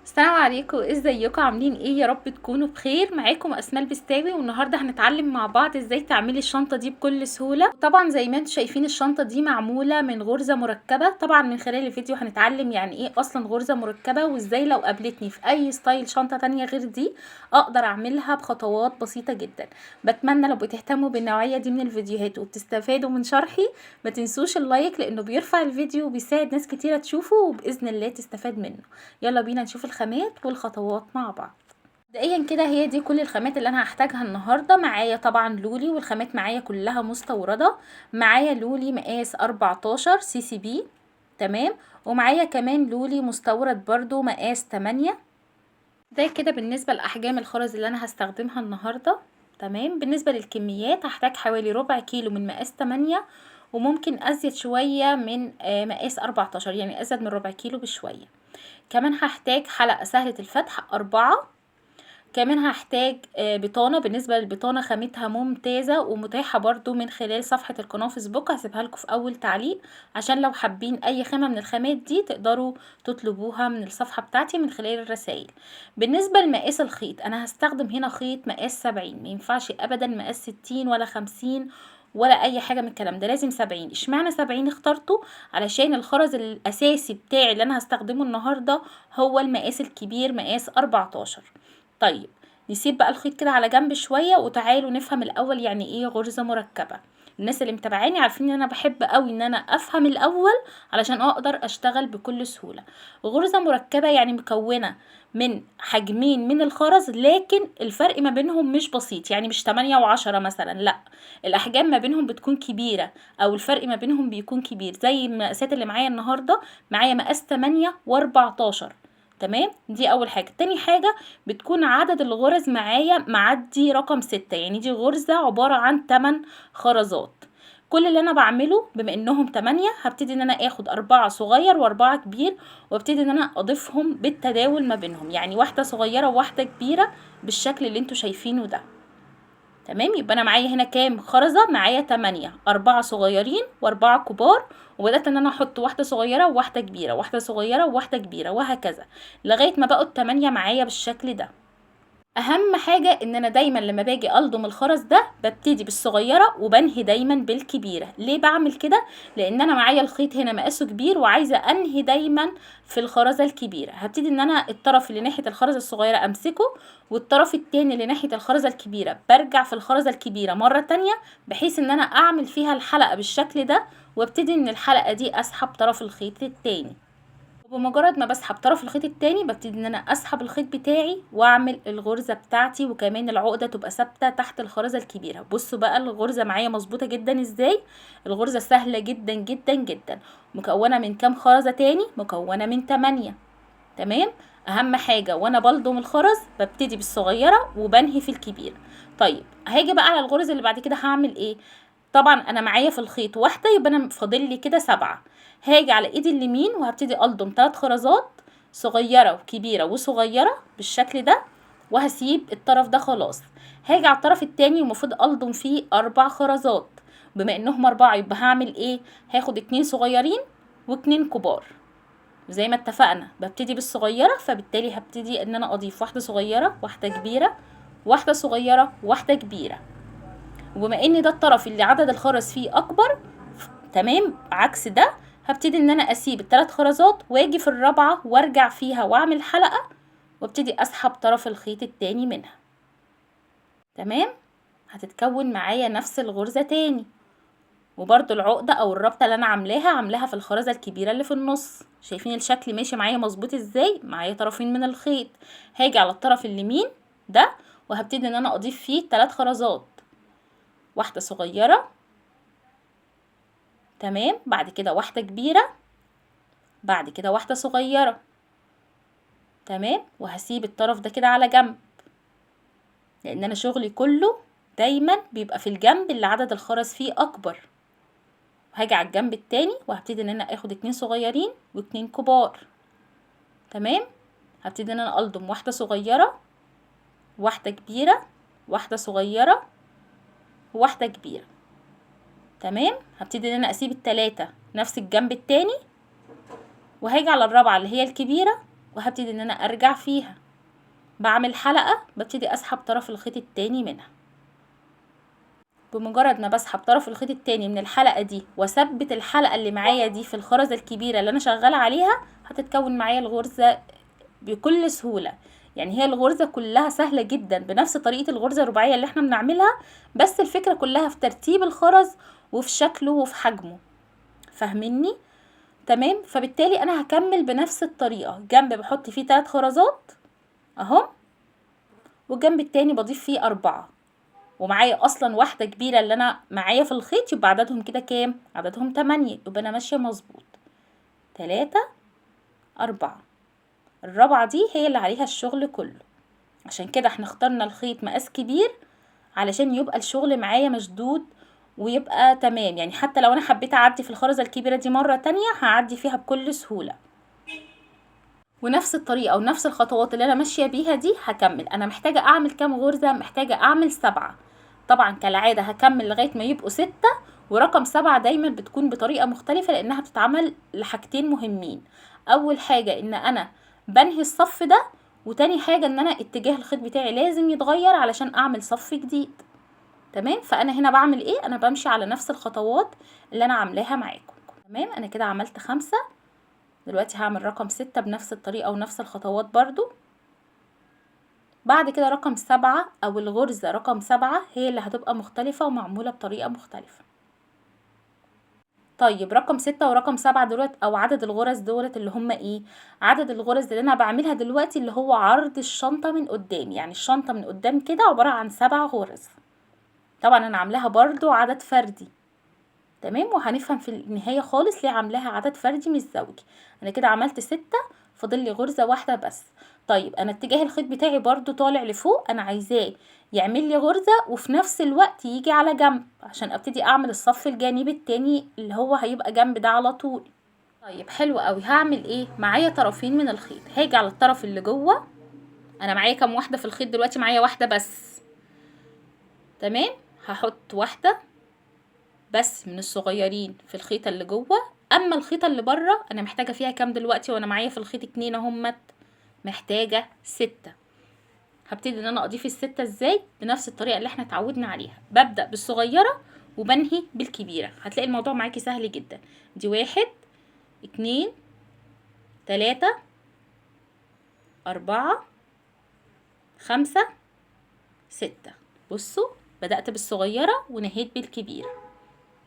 السلام عليكم، ازيكم؟ عاملين ايه؟ يا رب تكونوا بخير. معاكم اسماء البستاوي، والنهارده هنتعلم مع بعض ازاي تعملي الشنطه دي بكل سهوله. طبعا زي ما انتم شايفين الشنطه دي معموله من غرزه مركبه. طبعا من خلال الفيديو هنتعلم يعني ايه اصلا غرزه مركبه، وازاي لو قابلتني في اي ستايل شنطه تانية غير دي اقدر اعملها بخطوات بسيطه جدا. بتمنى لو بتهتموا بالنوعيه دي من الفيديوهات وبتستفادوا من شرحي ما تنسوش اللايك، لانه بيرفع الفيديو وبيساعد ناس كتيره تشوفه وباذن الله تستفاد منه. يلا بينا نشوف الخامات والخطوات مع بعض. مبدئيا كده هي دي كل الخامات اللي انا هحتاجها النهارده. معايا طبعا لولي، والخامات معايا كلها مستورده. معايا لولي مقاس 14 سي سي بي، تمام. ومعايا كمان لولي مستورد برضو مقاس 8. ده كده بالنسبه لاحجام الخرز اللي انا هستخدمها النهارده. تمام. بالنسبه للكميات هحتاج حوالي ربع كيلو من مقاس 8، وممكن ازيد شويه من مقاس 14، يعني ازيد من ربع كيلو بشويه. كمان هحتاج حلقة سهلة الفتح 4. كمان هحتاج بطانة. بالنسبة للبطانة خامتها ممتازة ومتاحة برضو من خلال صفحة القناة فيسبوك، هسيبها لكم في اول تعليق، عشان لو حابين اي خامة من الخامات دي تقدروا تطلبوها من الصفحة بتاعتي من خلال الرسائل. بالنسبة لمقاس الخيط انا هستخدم هنا خيط مقاس 70، مينفعش ابدا مقاس 60 ولا 50 ولا اي حاجه من الكلام ده، لازم 70. اشمعنى 70 اخترته؟ علشان الخرز الاساسي بتاعي اللي انا هستخدمه النهارده هو المقاس الكبير مقاس 14. طيب نسيب بقى الخيط كده على جنب شويه، وتعالوا نفهم الاول يعني ايه غرزه مركبه. الناس اللي متابعاني عارفين ان انا بحب قوي ان انا افهم الاول علشان اقدر اشتغل بكل سهوله. غرزه مركبه يعني مكونه من حجمين من الخرز، لكن الفرق ما بينهم مش بسيط، يعني مش 8 و10 مثلا، لا، الاحجام ما بينهم بتكون كبيره، او الفرق ما بينهم بيكون كبير. زي المقاسات اللي معايا النهارده، معايا مقاس 8 و14. تمام. دي اول حاجه. تاني حاجه بتكون عدد الغرز معايا معدي رقم 6، يعني دي غرزه عباره عن 8 خرزات. كل اللي انا بعمله بما انهم 8 هبتدي ان انا اخد 4 صغير و4 كبير، وابتدي ان انا اضيفهم بالتداول ما بينهم، يعني واحده صغيره وواحده كبيره بالشكل اللي انتوا شايفينه ده. تمام. يبقى انا معايا هنا كام خرزة؟ معايا 8، 4 صغيرين و4 كبار، وبدأت ان انا احط واحدة صغيرة وواحدة كبيرة، واحدة صغيرة وواحدة كبيرة، وهكذا لغاية ما بقوا ال8 معايا بالشكل ده. اهم حاجة ان انا دايما لما باجي الضم الخرز ده ببتدي بالصغيرة وبنهي دايما بالكبيرة. ليه بعمل كده؟ لان انا معايا الخيط هنا مقاسه كبير وعايزة انهي دايما في الخرزة الكبيرة. هبتدي ان انا الطرف اللي ناحية الخرزة الصغيرة امسكه، والطرف التاني اللي ناحية الخرزة الكبيرة برجع في الخرزة الكبيرة مرة تانية، بحيث ان انا اعمل فيها الحلقة بالشكل ده، وابتدي من الحلقة دي اسحب طرف الخيط التاني. وبمجرد ما بسحب طرف الخيط التاني ببتدي ان انا اسحب الخيط بتاعي واعمل الغرزة بتاعتي، وكمان العقدة تبقى ثابتة تحت الخرزة الكبيرة. بصوا بقى الغرزة معايا مظبوطة جدا ازاي. الغرزة سهلة جدا جدا جدا. مكونة من كام خرزة تاني؟ مكونة من 8. تمام. اهم حاجة وانا بلضم الخرز ببتدي بالصغيرة وبنهي في الكبيرة. طيب هاجي بقى على الغرز اللي بعد كده هعمل ايه؟ طبعا انا معايا في الخيط واحدة، يبقى انا فاضل لي كده 7. هاجي على ايدي اليمين وهبتدي الضم 3 خرزات صغيرة وكبيرة وصغيرة بالشكل ده، وهسيب الطرف ده خلاص. هاجي على الطرف التاني ومفروض الضم فيه 4 خرزات. بما انهم 4 يبقى هعمل ايه؟ هاخد 2 صغيرين و2 كبار. زي ما اتفقنا ببتدي بالصغيرة، فبالتالي هبتدي ان انا اضيف واحدة صغيرة واحدة كبيرة، واحدة صغيرة واحدة كبيرة. وبما ان ده الطرف اللي عدد الخرز فيه اكبر، تمام، عكس ده هبتدي ان انا اسيب ال3 خرزات واجي في الرابعة وارجع فيها واعمل حلقة، وابتدي اسحب طرف الخيط التاني منها. تمام. هتتكون معايا نفس الغرزة تاني. وبرده العقدة او الربطة اللي انا عاملاها في الخرزة الكبيرة اللي في النص. شايفين الشكل ماشي معايا مظبوط ازاي؟ معايا طرفين من الخيط. هاجي على الطرف اليمين ده وهبتدي ان انا اضيف فيه 3 خرزات، واحدة صغيرة، تمام، بعد كده واحدة كبيرة، بعد كده واحدة صغيرة، تمام. وهسيب الطرف ده كده على جنب، لان انا شغلي كله دايما بيبقى في الجنب اللي عدد الخرز فيه اكبر. هاجي على الجنب التاني وهبتدي ان انا اخد 2 صغيرين و2 كبار. تمام. هبتدي ان انا الضم واحدة صغيرة، واحدة كبيرة، واحدة صغيرة، وواحدة كبيرة. تمام. هبتدي ان انا اسيب ال3 نفس الجنب التاني، وهاجي على الرابعة اللي هي الكبيرة وهبتدي ان انا ارجع فيها. بعمل حلقة ببتدي اسحب طرف الخيط التاني منها. بمجرد ما بسحب طرف الخيط التاني من الحلقة دي واثبت الحلقة اللي معايا دي في الخرزة الكبيرة اللي انا شغالة عليها، هتتكون معايا الغرزة بكل سهولة. يعني هي الغرزة كلها سهلة جدا بنفس طريقة الغرزة الرباعية اللي احنا بنعملها، بس الفكرة كلها في ترتيب الخرز وفي شكله وفي حجمه. فاهميني؟ تمام. فبالتالي انا هكمل بنفس الطريقة. جنب بحط فيه 3 خرزات اهم، والجنب التاني بضيف فيه 4، ومعايا اصلا واحدة كبيرة اللي انا معايا في الخيط، يبقى عددهم كده كام؟ عددهم 8، يبقى انا ماشية مظبوط. 3 4. الرابعة دي هي اللي عليها الشغل كله. عشان كده احنا اخترنا الخيط مقاس كبير علشان يبقى الشغل معايا مشدود ويبقى تمام. يعني حتى لو انا حبيت اعدي في الخرزة الكبيرة دي مرة تانية هعدي فيها بكل سهولة. ونفس الطريقة ونفس الخطوات اللي انا ماشية بيها دي هكمل. انا محتاجة اعمل كام غرزة؟ محتاجة اعمل 7. طبعا كالعادة هكمل لغاية ما يبقوا 6. ورقم 7 دايما بتكون بطريقة مختلفة لانها بتتعمل لحاجتين مهمين. اول حاجة ان انا بنهي الصف ده، وتاني حاجة ان انا اتجاه الخيط بتاعي لازم يتغير علشان اعمل صف جديد. تمام. فانا هنا بعمل ايه؟ انا بمشي على نفس الخطوات اللي انا عاملاها معاكم. تمام. انا كده عملت 5. دلوقتي هعمل رقم 6 بنفس الطريقة ونفس الخطوات برضو. بعد كده رقم 7 او الغرزة رقم 7 هي اللي هتبقى مختلفة ومعمولة بطريقة مختلفة. طيب رقم 6 ورقم 7 دولت او عدد الغرز دولت اللي هم ايه؟ عدد الغرز اللي انا بعملها دلوقتي اللي هو عرض الشنطة من قدام. يعني الشنطة من قدام كده عبارة عن 7 غرز. طبعا انا عاملاها برضو عدد فردي. تمام. وهنفهم في النهاية خالص ليه عاملاها عدد فردي مش زوجي. انا كده عملت 6، فاضل لي غرزة واحدة بس. طيب انا اتجاه الخيط بتاعي برضو طالع لفوق، انا عايزاه يعمل لي غرزة وفي نفس الوقت يجي على جنب عشان ابتدي اعمل الصف الجانبي التاني اللي هو هيبقى جنب ده على طول. طيب حلو قوي. هعمل ايه؟ معايا طرفين من الخيط، هاجي على الطرف اللي جوه. انا معايا كام واحدة في الخيط دلوقتي؟ معايا واحدة بس. تمام. هحط واحدة بس من الصغيرين في الخيطة اللي جوه. اما الخيطة اللي بره انا محتاجة فيها كام دلوقتي وانا معايا في الخيط 2 اهمت؟ محتاجة 6. هبتدي ان انا اضيف ال6 ازاي؟ بنفس الطريقة اللي احنا اتعودنا عليها. ببدأ بالصغيرة وبنهي بالكبيرة. هتلاقي الموضوع معاكي سهل جدا. دي 1 2 3 4 5 6. بصوا، بدأت بالصغيرة ونهيت بالكبيرة.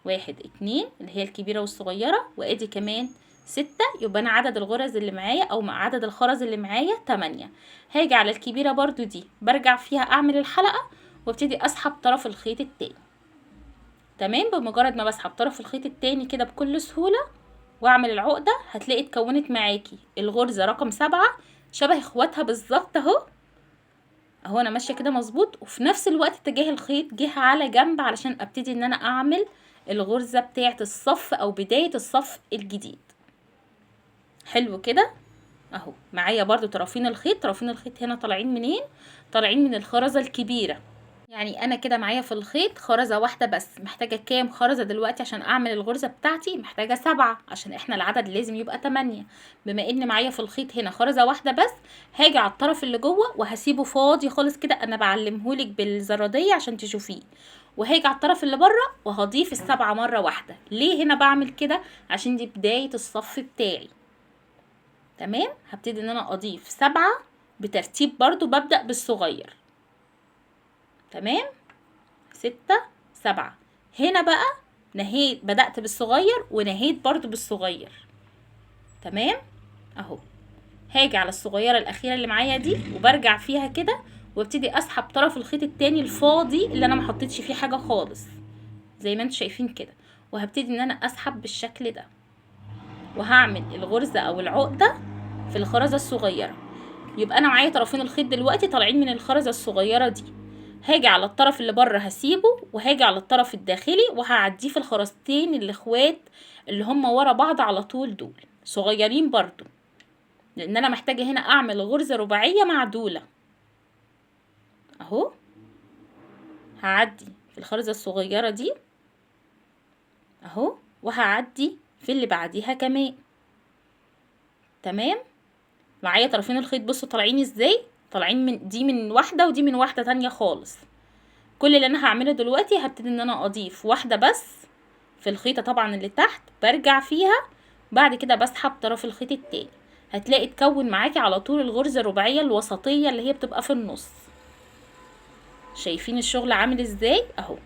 1 2 اللي هي الكبيرة والصغيرة، وادي كمان 6. يبقى انا عدد الغرز اللي معايا او مع عدد الخرز اللي معايا 8. هاجي على الكبيرة برضو دي برجع فيها اعمل الحلقة وابتدي اسحب طرف الخيط التاني. تمام. بمجرد ما بسحب طرف الخيط التاني كده بكل سهولة واعمل العقدة، هتلاقي اتكونت معاكي الغرزة رقم 7 شبه اخواتها بالظبط اهو. اهو انا ماشية كده مظبوط، وفي نفس الوقت اتجاه الخيط جه على جنب علشان ابتدي ان انا اعمل الغرزة بتاعة الصف او بداية الصف الجديد. حلو كده اهو. معايا برضو طرفين الخيط. طرفين الخيط هنا طالعين منين؟ طالعين من الخرزة الكبيرة. يعني انا كده معايا في الخيط خرزة واحدة بس. محتاجة كام خرزة دلوقتي عشان اعمل الغرزة بتاعتي؟ محتاجة 7 عشان احنا العدد لازم يبقى 8. بما ان معايا في الخيط هنا خرزة واحدة بس، هاجي على الطرف اللي جوه وهسيبه فاضي خالص كده. انا بعلمهولك بالزرادية عشان تشوفيه. وهاجي على الطرف اللي بره وهضيف ال7 مرة واحدة. ليه هنا بعمل كده؟ عشان دي بداية الصف بتاعي. تمام. هبتدي ان انا اضيف 7 بترتيب برضو. ببدأ بالصغير. تمام. 6 7. هنا بقى نهيت، بدأت بالصغير ونهيت برضو بالصغير. تمام اهو. هاجي على الصغيرة الاخيرة اللي معايا دي وبرجع فيها كده وابتدي اسحب طرف الخيط التاني الفاضي اللي انا ما حطيتش فيه حاجة خالص زي ما انتوا شايفين كده، وهبتدي ان انا اسحب بالشكل ده، وهعمل الغرزة او العقدة في الخرزة الصغيرة. يبقى انا معايا طرفين الخيط دلوقتي طالعين من الخرزة الصغيرة دي. هاجي على الطرف اللي بره هسيبه، وهاجي على الطرف الداخلي وهعديه في الخرزتين الاخوات اللي هم ورا بعض على طول، دول صغيرين برضو، لان انا محتاجة هنا اعمل غرزة رباعية معدولة اهو. هعدي في الخرزة الصغيرة دي اهو، وهعدي في اللي بعديها كمان. تمام. معايا طرفين الخيط بصوا طالعين ازاي، طالعين من دي من واحده ودي من واحده تانية خالص. كل اللي انا هعمله دلوقتي هبتدي ان انا اضيف واحده بس في الخيطه طبعا اللي تحت، برجع فيها، بعد كده بسحب طرف الخيط التاني، هتلاقي تكون معاكي على طول الغرزه الرباعيه الوسطيه اللي هي بتبقى في النص. شايفين الشغل عامل ازاي اهو.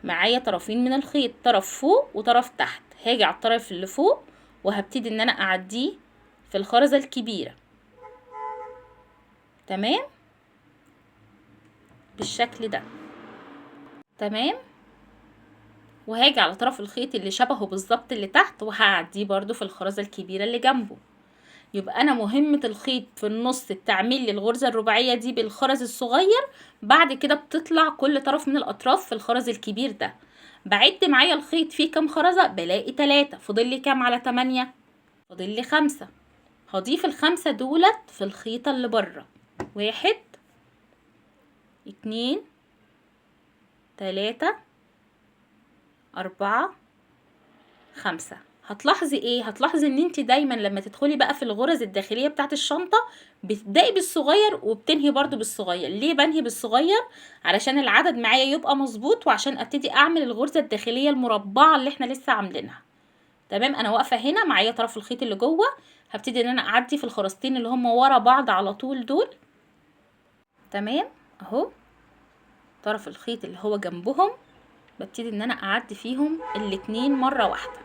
معايا طرفين من الخيط، طرف فوق وطرف تحت، هاجي على الطرف اللي فوق وهبتدي ان انا اعديه في الخرزه الكبيره. تمام بالشكل ده. تمام. وهاجي على طرف الخيط اللي شبهه بالظبط اللي تحت وهعديه برضو في الخرزه الكبيره اللي جنبه. يبقى انا مهمه الخيط في النص تعمل لي الغرزه الرباعيه دي بالخرز الصغير، بعد كده بتطلع كل طرف من الاطراف في الخرز الكبير ده. بعد معايا الخيط فيه كام خرزه، بلاقي 3، فاضل لي كام على 8؟ فاضل لي 5. هضيف ال5 دولت في الخيطه اللي بره. 1 2 3 4 5. هتلاحظي ايه؟ هتلاحظي ان انت دايما لما تدخلي بقى في الغرز الداخليه بتاعت الشنطه بتبداي بالصغير وبتنهي برضو بالصغير. ليه بنهي بالصغير؟ علشان العدد معايا يبقى مظبوط، وعشان ابتدي اعمل الغرزه الداخليه المربعه اللي احنا لسه عاملينها. تمام. انا واقفه هنا معايا طرف الخيط اللي جوه، هبتدي ان انا اعدي في الخرزتين اللي هم ورا بعض على طول دول. تمام اهو. طرف الخيط اللي هو جنبهم ببتدي ان انا اعدي فيهم الاتنين مره واحده.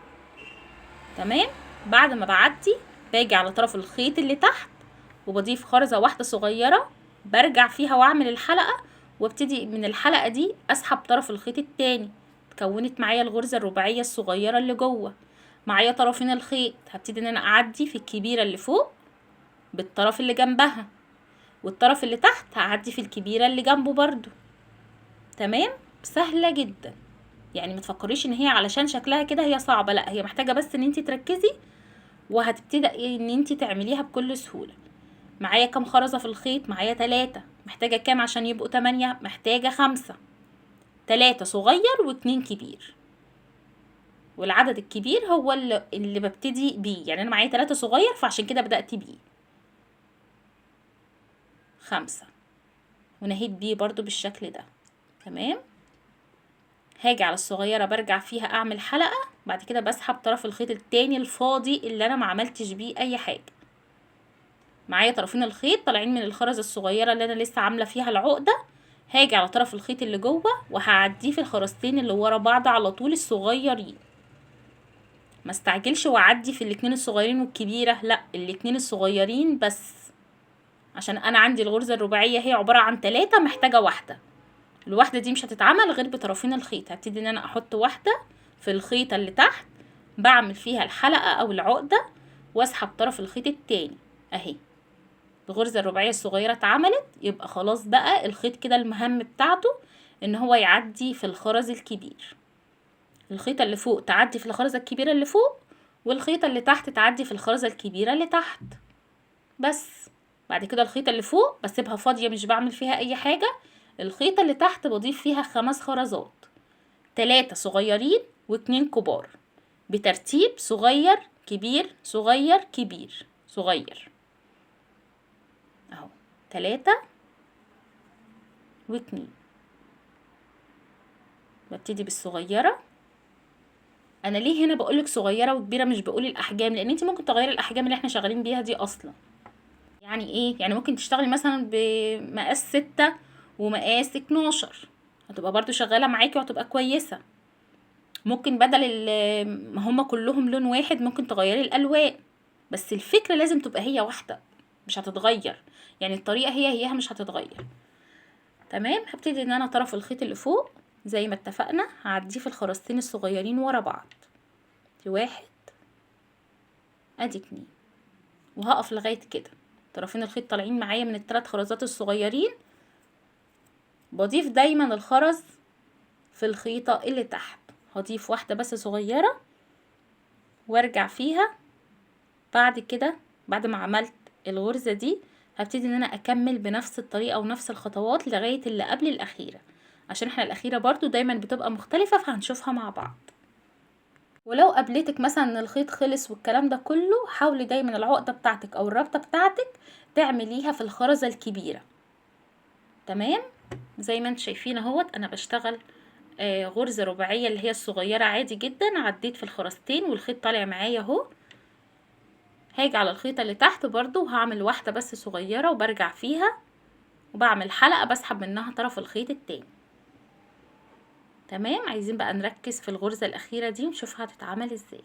تمام. بعد ما بعدي باجي على طرف الخيط اللي تحت وبضيف خرزه واحده صغيره، برجع فيها واعمل الحلقه، وابتدي من الحلقه دي اسحب طرف الخيط التاني. اتكونت معايا الغرزه الرباعيه الصغيره اللي جوه. معايا طرفين الخيط، هبتدي ان انا اعدي في الكبيره اللي فوق بالطرف اللي جنبها، والطرف اللي تحت هعدي في الكبيره اللي جنبه برضو. تمام. سهله جدا، يعني ما تفكريش ان هي علشان شكلها كده هي صعبه، لا، هي محتاجه بس ان انت تركزي وهتبتدي ان انت تعمليها بكل سهوله. معايا كام خرزه في الخيط؟ معايا 3. محتاجه كام عشان يبقوا 8؟ محتاجه 5. 3 صغير و2 كبير، والعدد الكبير هو اللي ببتدي بيه. يعني انا معايا 3 صغير فعشان كده بدأت بيه. 5 ونهيت بيه برضو بالشكل ده. تمام. هاجي على الصغيره برجع فيها اعمل حلقه، بعد كده بسحب طرف الخيط التاني الفاضي اللي انا ما عملتش بيه اي حاجه. معايا طرفين الخيط طالعين من الخرزه الصغيره اللي انا لسه عامله فيها العقده، هاجي على طرف الخيط اللي جوه وهعديه في الخرزتين اللي ورا بعض على طول الصغيرين. ما استعجلش واعدي في الاتنين الصغيرين والكبيره، لا، الاتنين الصغيرين بس، عشان انا عندي الغرزه الرباعيه هي عباره عن 3، محتاجه واحده. الواحده دي مش هتتعمل غير بطرفين الخيط. هبتدي ان انا احط واحده في الخيطه اللي تحت، بعمل فيها الحلقه او العقده، واسحب طرف الخيط التاني اهي. الغرزه الرباعيه الصغيره اتعملت، يبقى خلاص بقى الخيط كده المهام بتاعته ان هو يعدي في الخرز الكبير. الخيطه اللي فوق تعدي في الخرزه الكبيره اللي فوق، والخيطه اللي تحت تعدي في الخرزه الكبيره اللي تحت بس. بعد كده الخيطه اللي فوق بسيبها فاضيه مش بعمل فيها اي حاجه. الخيطه اللي تحت بضيف فيها 5 خرزات، 3 صغيرين و2 كبار، بترتيب صغير كبير صغير كبير صغير اهو. 3 و2. ببتدي بالصغيره. انا ليه هنا بقولك صغيره وكبيره مش بقول الاحجام؟ لان انت ممكن تغيري الاحجام اللي احنا شغالين بيها دي اصلا. يعني ايه؟ يعني ممكن تشتغلي مثلا بمقاس 6 ومقاس 12، هتبقى برضو شغاله معاكي وهتبقى كويسه. ممكن بدل ما هما كلهم لون واحد ممكن تغيري الالوان، بس الفكره لازم تبقى هي واحده، مش هتتغير. يعني الطريقه هيها مش هتتغير. تمام. هبتدي ان انا طرف الخيط اللي فوق زي ما اتفقنا هعديه في الخرزتين الصغيرين ورا بعض. دي 1، ادي 2، وهقف لغايه كده. طرفين الخيط طالعين معايا من ال3 خرزات الصغيرين. بضيف دايما الخرز في الخيطه اللي تحت، هضيف واحده بس صغيره وارجع فيها. بعد كده بعد ما عملت الغرزه دي هبتدي ان انا اكمل بنفس الطريقه ونفس الخطوات لغايه اللي قبل الاخيره، عشان احنا الاخيره برضو دايما بتبقى مختلفه فهنشوفها مع بعض. ولو قابلتك مثلا ان الخيط خلص والكلام ده كله، حاولي دايما العقدة بتاعتك او الربطة بتاعتك تعمليها في الخرزة الكبيرة. تمام. زي ما انتم شايفين اهوت انا بشتغل غرزة رباعية اللي هي الصغيرة عادي جدا، عديت في الخرزتين والخيط طالع معايا اهو. هاجي على الخيطة اللي تحت برضو وهعمل واحدة بس صغيرة وبرجع فيها وبعمل حلقة بسحب منها طرف الخيط التاني. تمام. عايزين بقى نركز في الغرزة الأخيرة دي ونشوفها هتتعمل ازاي.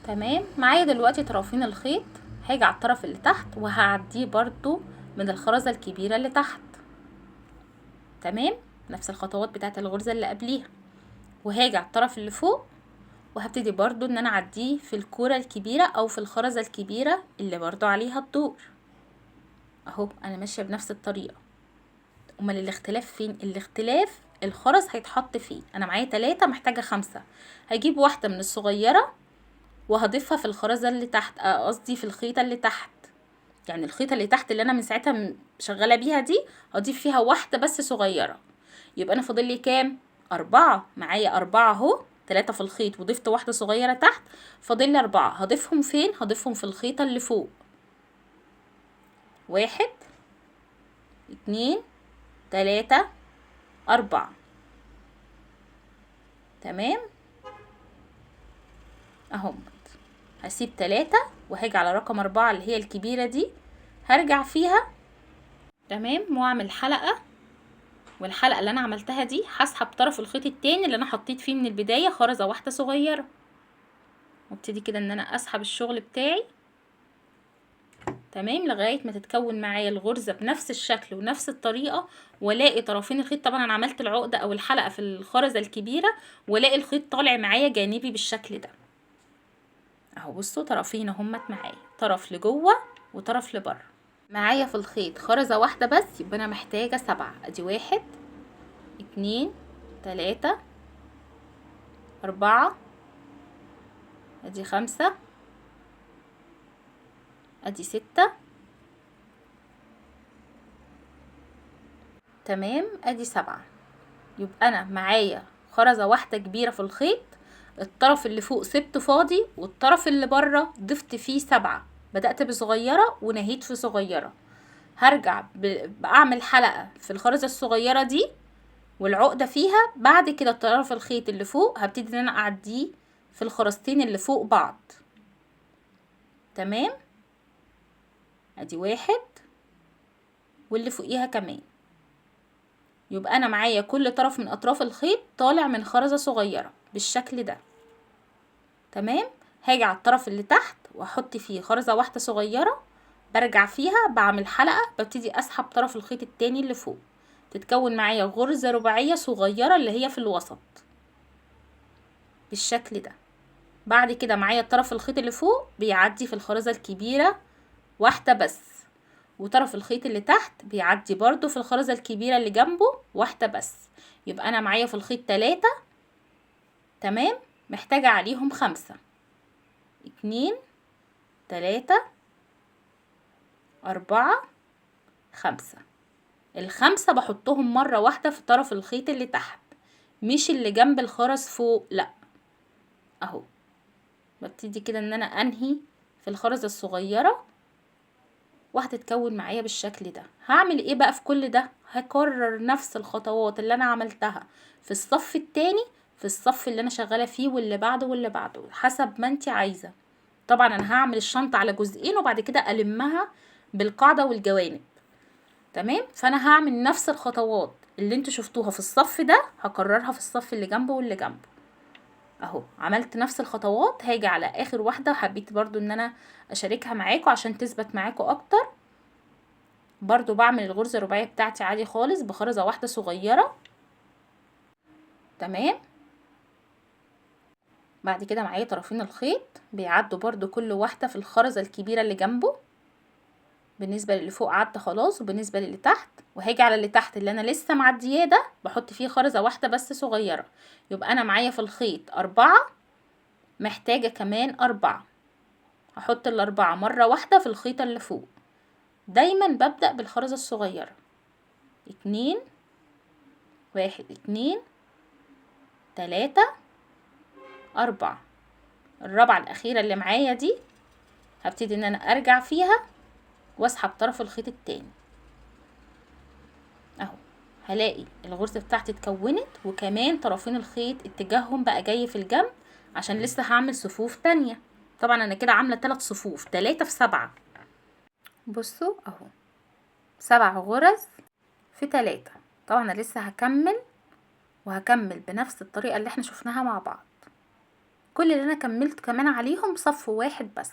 تمام. معايا دلوقتي طرفين الخيط، هاجي على الطرف اللي تحت وهعديه برضو من الخرزة الكبيرة اللي تحت. تمام. نفس الخطوات بتاعت الغرزة اللي قبليها، وهاجي على الطرف اللي فوق وهبتدي برضو ان انا اعديه في الكورة الكبيرة او في الخرزة الكبيرة اللي برضو عليها الدور اهو. انا ماشية بنفس الطريقة. امال الاختلاف فين؟ الاختلاف الخرز هيتحط فين. انا معايا 3 محتاجة 5، هجيب واحدة من الصغيرة وهضيفها في الخرزة اللي تحت، قصدي في الخيطة اللي تحت. يعني الخيطة اللي تحت اللي انا من ساعتها شغالة بيها دي هضيف فيها واحدة بس صغيرة. يبقى انا فاضل لي كام؟ 4. معايا 4 اهو، 3 في الخيط وضفت واحدة صغيرة تحت، فاضل لي 4. هضيفهم فين؟ هضيفهم في الخيطة اللي فوق. 1 2 3 4. تمام اهو. هسيب 3 وهاجي على رقم 4 اللي هي الكبيرة دي هرجع فيها. تمام. واعمل حلقة، والحلقة اللي انا عملتها دي هسحب طرف الخيط التاني اللي انا حطيت فيه من البداية خرزة واحدة صغيرة، وابتدي كده ان انا اسحب الشغل بتاعي. تمام. لغاية ما تتكون معايا الغرزة بنفس الشكل ونفس الطريقة، والاقي طرفين الخيط، طبعا انا عملت العقدة او الحلقة في الخرزة الكبيرة، والاقي الخيط طالع معايا جانبي بالشكل ده اهو. بصوا طرفين اهمت معايا، طرف لجوه وطرف لبره. معايا في الخيط خرزة واحدة بس، يبقى انا محتاجة 7. ادي 1 2 3 4، ادي 5، ادي 6. تمام. ادي 7. يبقى انا معايا خرزة واحدة كبيرة في الخيط، الطرف اللي فوق سبته فاضي والطرف اللي بره ضفت فيه 7. بدأت بصغيرة ونهيت في صغيرة. هرجع بعمل حلقة في الخرزة الصغيرة دي والعقدة فيها. بعد كده طرف الخيط اللي فوق هبتدي ان انا اعديه في الخرزتين اللي فوق بعض. تمام. ادي 1 واللي فوقيها كمان. يبقى انا معايا كل طرف من اطراف الخيط طالع من خرزة صغيرة بالشكل ده. تمام. هاجي على الطرف اللي تحت واحط فيه خرزة واحدة صغيرة، برجع فيها بعمل حلقة، ببتدي اسحب طرف الخيط التاني اللي فوق، تتكون معايا غرزة رباعية صغيرة اللي هي في الوسط بالشكل ده. بعد كده معايا طرف الخيط اللي فوق بيعدي في الخرزة الكبيرة واحدة بس، وطرف الخيط اللي تحت بيعدي برضو في الخرزة الكبيرة اللي جنبه واحدة بس. يبقى انا معايا في الخيط 3. تمام. محتاجة عليهم 5. 2 3 4 5. ال5 بحطهم مرة واحدة في طرف الخيط اللي تحت، مش اللي جنب الخرز فوق، لا اهو. ببتدي كده ان انا انهي في الخرزة الصغيرة وهتتكون معايا بالشكل ده. هعمل ايه بقى في كل ده؟ هكرر نفس الخطوات اللي انا عملتها في الصف التاني في الصف اللي انا شغالة فيه واللي بعده واللي بعده حسب ما انت عايزة. طبعا انا هعمل الشنطة على جزئين وبعد كده المها بالقاعدة والجوانب. تمام. فانا هعمل نفس الخطوات اللي انتوا شفتوها في الصف ده هكررها في الصف اللي جنبه واللي جنبه اهو. عملت نفس الخطوات. هاجي على اخر واحدة، حبيت برضو ان انا اشاركها معاكم عشان تثبت معاكم اكتر. برضو بعمل الغرزة الرباعية بتاعتي عادي خالص بخرزة واحدة صغيرة. تمام. بعد كده معايا طرفين الخيط بيعدوا برضو كل واحدة في الخرزة الكبيرة اللي جنبه. بالنسبة للي فوق عدى خلاص، وبالنسبة للي تحت، وهاجي على اللي تحت اللي انا لسه معدياه ده بحط فيه خرزة واحدة بس صغيرة. يبقى انا معايا في الخيط 4، محتاجة كمان 4. هحط ال4 مرة واحدة في الخيطة اللي فوق. دايما ببدأ بالخرزة الصغيرة. 2 1 2 3 4. الرابعة الاخيرة اللي معايا دي هبتدي ان انا ارجع فيها واسحب طرف الخيط التاني اهو. هلاقي الغرزة بتاعتي اتكونت، وكمان طرفين الخيط اتجاههم بقى جاي في الجنب، عشان لسه هعمل صفوف تانية. طبعا انا كده عاملة 3 صفوف، 3 في 7. بصوا اهو 7 غرز في 3. طبعا انا لسه هكمل، وهكمل بنفس الطريقة اللي احنا شفناها مع بعض. كل اللي انا كملت كمان عليهم صف واحد بس.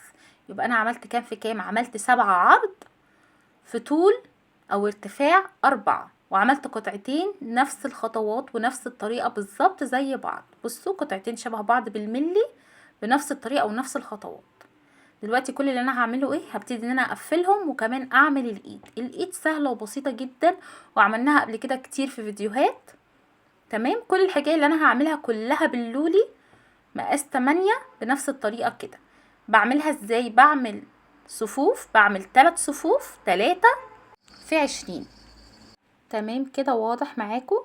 يبقى انا عملت كام في كام؟ عملت 7 عرض في طول او ارتفاع 4، وعملت قطعتين نفس الخطوات ونفس الطريقة بالظبط زي بعض. بصوا قطعتين شبه بعض بالملي بنفس الطريقة ونفس الخطوات. دلوقتي كل اللي انا هعمله ايه؟ هبتدي ان انا اقفلهم، وكمان اعمل الايد سهلة وبسيطة جدا، وعملناها قبل كده كتير في فيديوهات. تمام. كل الحكاية اللي انا هعملها كلها باللولي مقاس 8 بنفس الطريقة كده. بعملها ازاي؟ بعمل صفوف، بعمل 3 صفوف، 3 في 20. تمام كده واضح معاكم؟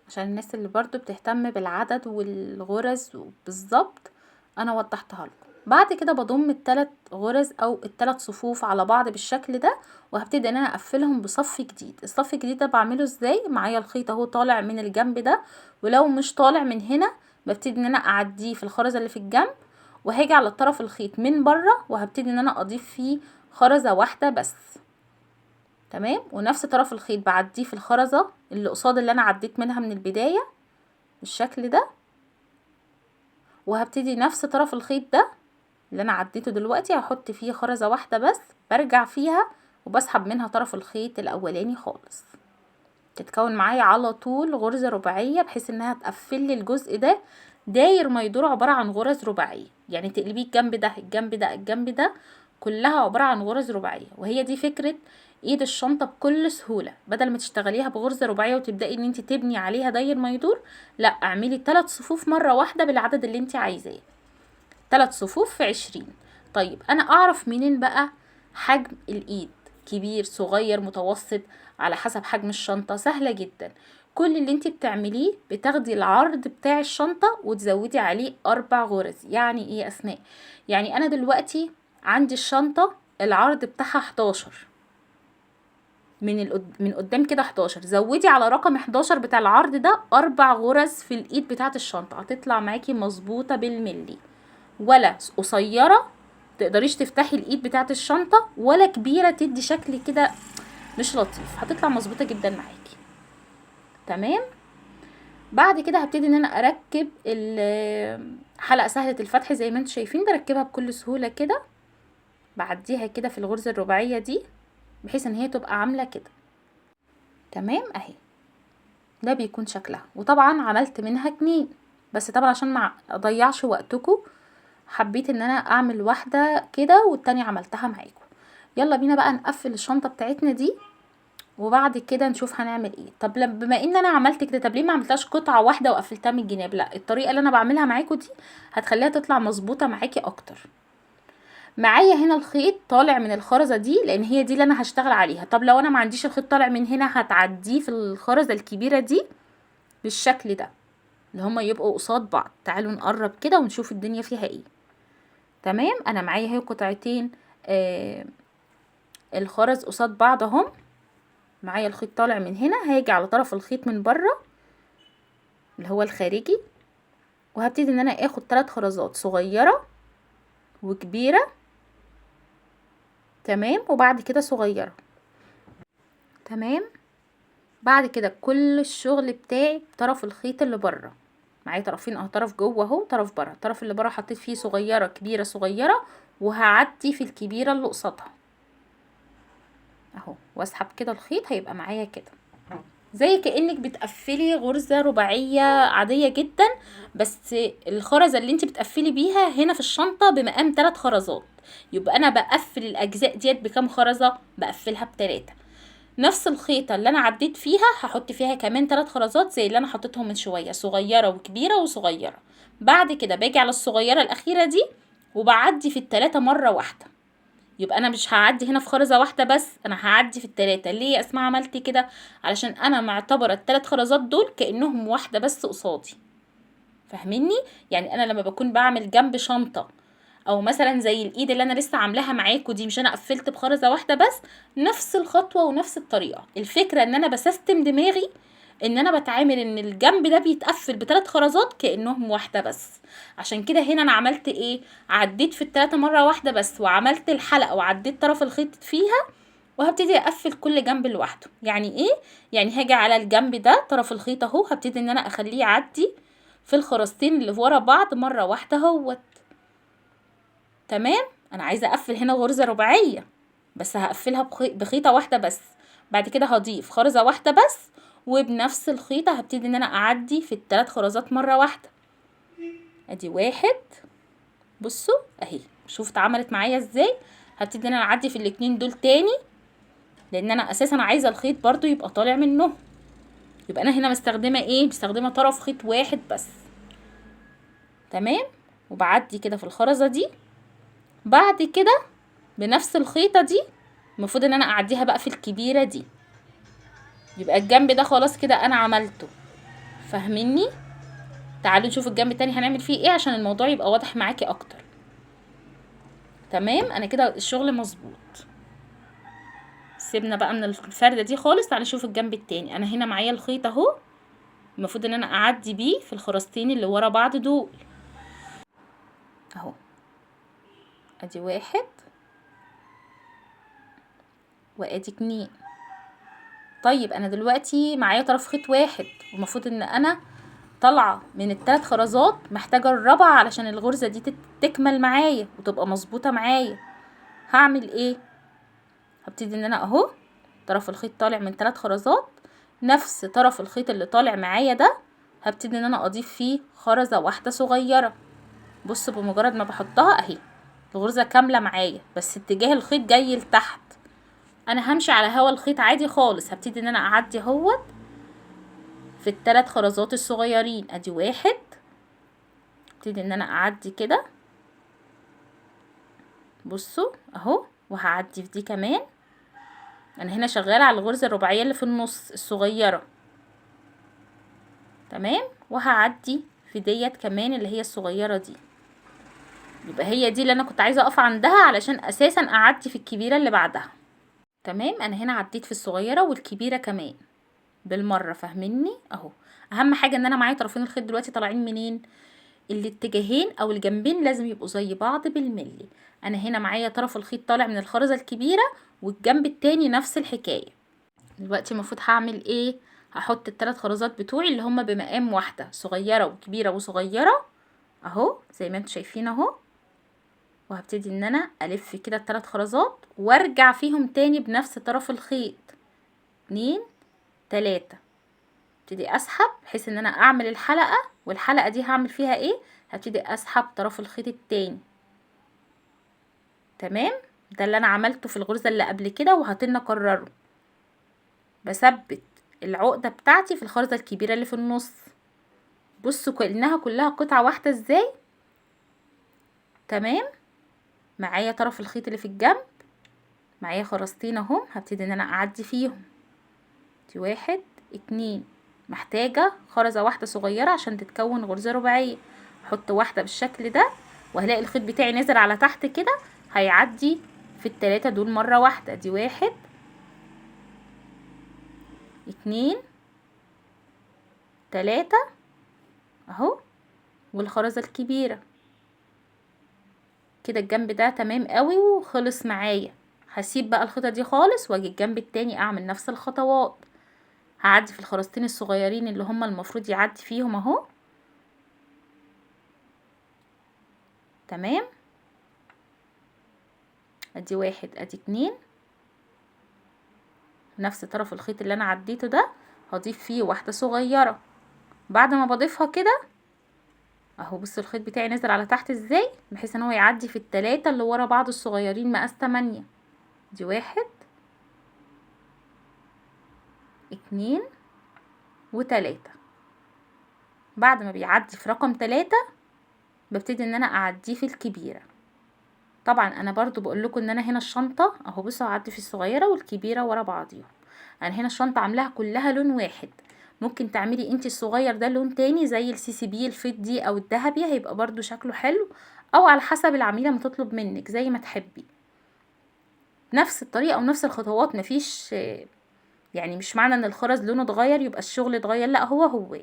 عشان الناس اللي برضو بتهتم بالعدد والغرز بالظبط انا وضحتها لكم. بعد كده بضم ال3 غرز او ال3 صفوف على بعض بالشكل ده، وهبتدي ان انا اقفلهم بصف جديد. الصف الجديد ده بعمله ازاي؟ معايا الخيط اهو طالع من الجنب ده، ولو مش طالع من هنا ببتدي ان انا اعديه في الخرزة اللي في الجنب، وهاجي على طرف الخيط من بره وهبتدي ان انا اضيف فيه خرزة واحدة بس. تمام. ونفس طرف الخيط بعديه في الخرزة اللي قصاد اللي انا عديت منها من البداية بالشكل ده، وهبتدي نفس طرف الخيط ده اللي انا عديته دلوقتي هحط فيه خرزة واحدة بس، برجع فيها وبسحب منها طرف الخيط الاولاني خالص. تتكون معايا على طول غرزة رباعية، بحيث انها تقفل لي الجزء ده داير ما يدور عبارة عن غرز رباعية. يعني تقلبيه الجنب ده الجنب ده الجنب ده، كلها عبارة عن غرز رباعية. وهي دي فكرة ايد الشنطة بكل سهولة. بدل ما تشتغليها بغرزة رباعية وتبدأي ان انت تبني عليها داير ما يدور، لا، اعملي 3 صفوف مرة واحدة بالعدد اللي انت عايزاه. 3 صفوف في 20. طيب انا اعرف منين بقى حجم الايد؟ كبير، صغير، متوسط، على حسب حجم الشنطة. سهلة جدا. كل اللي انت بتعمليه بتاخدي العرض بتاع الشنطة وتزودي عليه 4 غرز. يعني ايه يا اسماء؟ يعني انا دلوقتي عندي الشنطة العرض بتاعها 11 من قدام كده 11، زودي على رقم 11 بتاع العرض ده 4 غرز في الايد بتاعت الشنطة، هتطلع معاكي مظبوطة بالملي. ولا قصيرة تقدريش تفتحي الايد بتاعت الشنطة، ولا كبيرة تدي شكل كده مش لطيف، هتطلع مظبوطة جدا معاكي. تمام. بعد كده هبتدي ان انا اركب حلقة سهلة الفتح زي ما انتم شايفين، بركبها بكل سهولة كده، بعديها كده في الغرزة الرباعية دي بحيث ان هي تبقى عاملة كده. تمام اهي. ده بيكون شكلها. وطبعا عملت منها 2 بس، طبعا عشان ما اضيعش وقتكم حبيت ان انا اعمل واحدة كده والتانية عملتها معاكم. يلا بينا بقى نقفل الشنطة بتاعتنا دي، وبعد كده نشوف هنعمل ايه. طب بما ان انا عملت كده، طب ليه ما عملتهاش قطعة واحدة وقفلتها من الجناب؟ لا، الطريقة اللي انا بعملها معاكم دي هتخليها تطلع مظبوطة معاكي اكتر. معايا هنا الخيط طالع من الخرزة دي لان هي دي اللي انا هشتغل عليها. طب لو انا ما عنديش الخيط طالع من هنا، هتعديه في الخرزة الكبيرة دي بالشكل ده، اللي هما يبقوا قصاد بعض. تعالوا نقرب كده ونشوف الدنيا فيها ايه. تمام. انا معايا اهي قطعتين الخرز قصاد بعض اهم. معايا الخيط طالع من هنا، هاجي على طرف الخيط من بره اللي هو الخارجي، وهبتدي ان انا اخد 3 خرزات صغيرة وكبيرة. تمام. وبعد كده صغيرة. تمام. بعد كده كل الشغل بتاعي طرف الخيط اللي بره. معايا طرفين اهو، طرف جوه اهو، طرف بره. الطرف اللي بره حطيت فيه صغيرة كبيرة صغيرة، وهعدي في الكبيرة اللي قصادها اهو، واسحب كده الخيط هيبقى معايا كده زي كأنك بتقفلي غرزة رباعية عادية جدا. بس الخرزة اللي انت بتقفلي بيها هنا في الشنطة بمقام 3 خرزات، يبقى انا بقفل الاجزاء ديت بكام خرزة؟ بقفلها ب3. نفس الخيطة اللي انا عديت فيها هحط فيها كمان 3 خرزات زي اللي انا حطيتهم من شوية، صغيرة وكبيرة وصغيرة. بعد كده باجي على الصغيرة الاخيرة دي وبعدي في ال3 مرة واحدة. يبقى انا مش هعدي هنا في خرزة واحدة بس، انا هعدي في ال3. ليه يا اسماء عملت كده؟ علشان انا معتبرة ال3 خرزات دول كأنهم واحدة بس قصادي، فاهميني؟ يعني انا لما بكون بعمل جنب شنطه او مثلا زي الايد اللي انا لسه عاملاها معاكوا دي، مش انا قفلت بخرزه واحده بس، نفس الخطوه ونفس الطريقه. الفكره ان انا بسيستم دماغي ان انا بتعامل ان الجنب ده بيتقفل ب3 خرزات كانهم واحده بس. عشان كده هنا انا عملت ايه؟ عديت في ال3 مره واحده بس، وعملت الحلقه وعديت طرف الخيط فيها، وهبتدي اقفل كل جنب لوحده. يعني ايه؟ يعني هاجي على الجنب ده طرف الخيط اهو، هبتدي ان انا اخليه يعدي في الخرزتين اللي ورا بعض مره واحده اهوت. تمام. انا عايزه اقفل هنا غرزه رباعيه، بس هقفلها بخيطه واحده بس. بعد كده هضيف خرزه واحده بس، وبنفس الخيطه هبتدي ان انا اعدي في ال3 خرزات مره واحده. ادي واحد، بصوا اهي، شوفت عملت معايا ازاي. هبتدي ان انا اعدي في الاتنين دول تاني، لان انا اساسا عايزه الخيط برضو يبقى طالع منه. يبقى انا هنا مستخدمه ايه؟ مستخدمه طرف خيط واحد بس. تمام. وبعدي كده في الخرزه دي. بعد كده بنفس الخيطه دي المفروض ان انا اعديها بقى في الكبيره دي. يبقى الجنب ده خلاص كده انا عملته. فاهميني؟ تعالوا نشوف الجنب التاني هنعمل فيه ايه عشان الموضوع يبقى واضح معاكي اكتر. تمام. انا كده الشغل مظبوط. سيبنا بقى من الفردة دي خالص. تعالوا نشوف الجنب التاني. انا هنا معايا الخيط اهو، المفروض ان انا اعدي بيه في الخرزتين اللي ورا بعض دول اهو. ادي واحد وادي اتنين. طيب انا دلوقتي معايا طرف خيط واحد، والمفروض ان انا طالعه من ال3 خرزات محتاجه الرابعه علشان الغرزه دي تكمل معايا وتبقى مظبوطه معايا. هعمل ايه؟ هبتدي ان انا اهو طرف الخيط طالع من 3 خرزات، نفس طرف الخيط اللي طالع معايا ده هبتدي ان انا اضيف فيه خرزه واحده صغيره. بص، بمجرد ما بحطها اهي الغرزه كامله معايا، بس اتجاه الخيط جاي لتحت. انا همشي على هوا الخيط عادي خالص. هبتدي ان انا اعدي اهوت في ال3 خرزات الصغيرين. ادي واحد، ابتدي ان انا اعدي كده، بصوا اهو، وهعدي في دي كمان. انا هنا شغاله على الغرزه الرباعيه اللي في النص الصغيره. تمام. وهعدي في ديت كمان اللي هي الصغيره دي. يبقى هي دي اللي انا كنت عايزه اقف عندها علشان اساسا اعدي في الكبيره اللي بعدها. تمام. انا هنا عديت في الصغيره والكبيره كمان بالمره. فاهميني؟ اهو. اهم حاجه ان انا معايا طرفين الخيط دلوقتي طالعين منين؟ الاتجاهين او الجنبين لازم يبقوا زي بعض بالملي. انا هنا معايا طرف الخيط طالع من الخرزه الكبيره، والجنب التاني نفس الحكايه. دلوقتي المفروض هعمل ايه؟ هحط ال3 خرزات بتوعي اللي هما بمقام واحده، صغيره وكبيره وصغيره اهو زي ما انتوا شايفين اهو. وهبتدي ان انا الف كده ال3 خرزات وارجع فيهم تاني بنفس طرف الخيط. 2 3. ابتدي اسحب بحيث ان انا اعمل الحلقه، والحلقه دي هعمل فيها ايه؟ هبتدي اسحب طرف الخيط التاني. تمام. ده اللي انا عملته في الغرزه اللي قبل كده، وهتن اكرره. بثبت العقده بتاعتي في الخرزه الكبيره اللي في النص. بصوا كأنها كلها قطعه واحده ازاي. تمام. معايا طرف الخيط اللي في الجنب، معايا خرزتين اهم، هبتدي ان انا اعدي فيهم. دي واحد اتنين. محتاجه خرزه واحده صغيره عشان تتكون غرزه رباعيه. احط واحده بالشكل ده، وهلاقي الخيط بتاعي نازل على تحت كده، هيعدي في ال3 دول مره واحده. دي واحد اتنين تلاتة اهو، والخرزة الكبيرة كده. الجنب ده تمام قوي وخلص معايا. هسيب بقى الخيطة دي خالص واجي الجنب التاني اعمل نفس الخطوات. هعدي في الخرزتين الصغيرين اللي هما المفروض يعدي فيهم اهو. تمام. ادي واحد ادي اتنين، نفس طرف الخيط اللي انا عديته ده هضيف فيه واحدة صغيرة. بعد ما بضيفها كده اهو، بصوا الخيط بتاعي نازل على تحت ازاي، بحيث ان هو يعدي في ال3 اللي ورا بعض الصغيرين مقاس 8. دي واحد اتنين وتلاتة. بعد ما بيعدي في رقم 3 ببتدي ان انا اعديه في الكبيرة. طبعا انا برضو بقول لكم ان انا هنا الشنطة اهو، بصوا هعدي في الصغيرة والكبيرة ورا بعضيهم. انا هنا الشنطة عاملاها كلها لون واحد، ممكن تعملي انت الصغير ده لون تاني زي السي سي بي الفضي او الذهبي، هيبقى برضو شكله حلو، او على حسب العميلة ما تطلب منك زي ما تحبي. نفس الطريقة ونفس الخطوات، مفيش يعني مش معنى ان الخرز لونه اتغير يبقى الشغل اتغير، لا هو.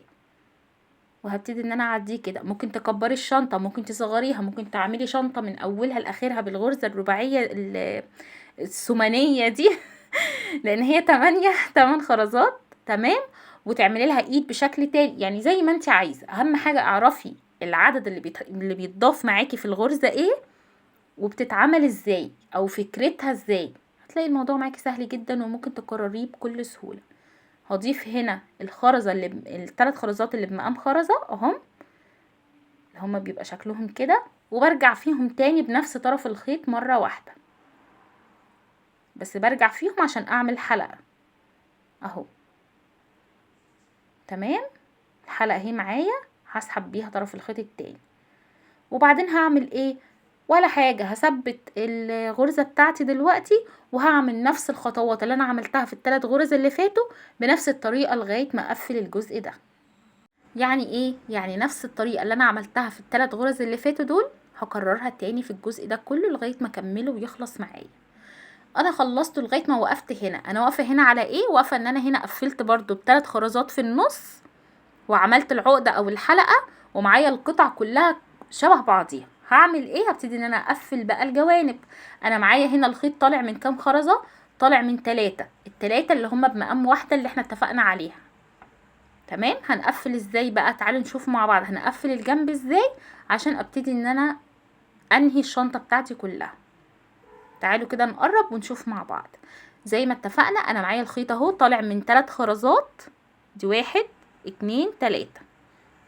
وهبتدي ان انا اعديه كده. ممكن تكبري الشنطة، ممكن تصغريها، ممكن تعملي شنطة من اولها لاخرها بالغرزة الرباعية الثمانية دي لان هي 8 خرزات. تمام. وتعملي لها ايد بشكل تاني، يعني زي ما انت عايزه. اهم حاجه اعرفي العدد اللي بيتضاف معاكي في الغرزه ايه، وبتتعمل ازاي، او فكرتها ازاي. هتلاقي الموضوع معاكي سهل جدا وممكن تكرريه بكل سهوله. هضيف هنا الخرزه ال3 خرزات اللي بمقام خرزه اهم، هما بيبقى شكلهم كده، وبرجع فيهم تاني بنفس طرف الخيط مره واحده، بس برجع فيهم عشان اعمل حلقه اهو. تمام. الحلقه اهي معايا، هسحب بيها طرف الخيط التاني. وبعدين هعمل ايه؟ ولا حاجة، هثبت الغرزة بتاعتي دلوقتي، وهعمل نفس الخطوات اللي انا عملتها في ال3 غرز اللي فاتوا بنفس الطريقة لغاية ما اقفل الجزء ده. يعني ايه؟ يعني نفس الطريقة اللي انا عملتها في ال3 غرز اللي فاتوا دول هكررها تاني في الجزء ده كله لغاية ما اكمله ويخلص معايا. انا خلصته لغاية ما وقفت هنا. انا واقفة هنا على ايه؟ واقفة ان انا هنا قفلت برضو ب3 خرزات في النص، وعملت العقدة او الحلقة، ومعايا القطع كلها شبه بعضيها. هعمل ايه؟ هبتدي ان انا اقفل بقى الجوانب. انا معايا هنا الخيط طالع من كام خرزة؟ طالع من 3، ال3 اللي هما بمقام واحدة اللي احنا اتفقنا عليها. تمام. هنقفل ازاي بقى؟ تعالوا نشوف مع بعض هنقفل الجنب ازاي عشان ابتدي ان انا انهي الشنطة بتاعتي كلها. تعالوا كده نقرب ونشوف مع بعض. زي ما اتفقنا انا معايا الخيط اهو طالع من 3 خرزات، دي 1 2 3،